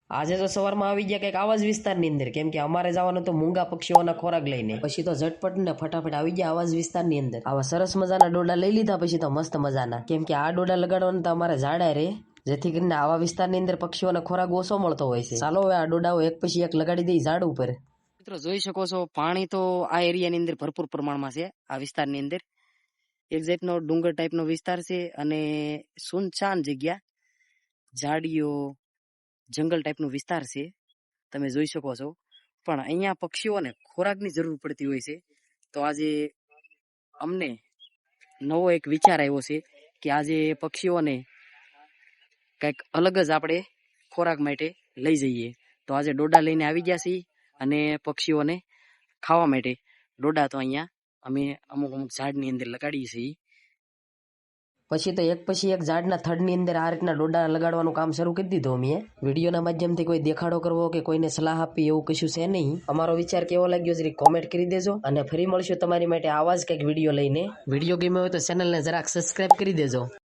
આજે તો સવારમાં આવી ગયા કંઈક આવા જ વિસ્તારની અંદર, કેમ કે અમારે જવાનું તો મૂંગા પક્ષીઓના ખોરાક લઈને. પછી તો ઝટપટ ને ફટાફટ આવી ગયા આવા જ વિસ્તારની અંદર. આવા સરસ મજાના ડોડા લઈ લીધા પછી તો મસ્ત મજાના, કેમ કે આ ડોડા લગાડવાના તો અમારે ઝાડા રે, જેથી કરીને આવા વિસ્તારની અંદર પક્ષીઓને ખોરાક ઓછો મળતો હોય છે. ચાલો હવે આ ડોડાઓ એક પછી એક લગાડી દઈ ઝાડ ઉપર. મિત્રો જોઈ શકો છો પાણી તો આ એરિયાની અંદર ભરપૂર પ્રમાણમાં છે. આ વિસ્તારની અંદર એક જાતનો ડુંગર ટાઈપનો વિસ્તાર છે અને સુનસાન જગ્યા, ઝાડીઓ, જંગલ ટાઈપનો વિસ્તાર છે, તમે જોઈ શકો છો. પણ અહીંયા પક્ષીઓને ખોરાકની જરૂર પડતી હોય છે. તો આજે અમને નવો એક વિચાર આવ્યો છે કે આજે પક્ષીઓને કંઈક અલગ જ આપણે ખોરાક માટે લઈ જઈએ. તો આજે ડોડા લઈને આવી ગયા છીએ અને પક્ષીઓને ખાવા માટે ડોડા તો અહીંયા અમે અમુક ઝાડની અંદર લગાડીએ છીએ. પછી તો એક પછી એક ઝાડના થડની અંદર આ રીતના ડોડા લગાડવાનું કામ શરૂ કરી દીધું અમે. વિડીયોના માધ્યમથી કોઈ દેખાડો કરવો કે કોઈને સલાહ આપવી એવું કશું છે નહીં. અમારો વિચાર કેવો લાગ્યો જરી કોમેન્ટ કરી દેજો, અને ફરી મળશું તમારી માટે આવા જ કંઈક વિડીયો લઈને. વિડીયો ગમ્યો હોય તો ચેનલને જરાક સબસ્ક્રાઇબ કરી દેજો.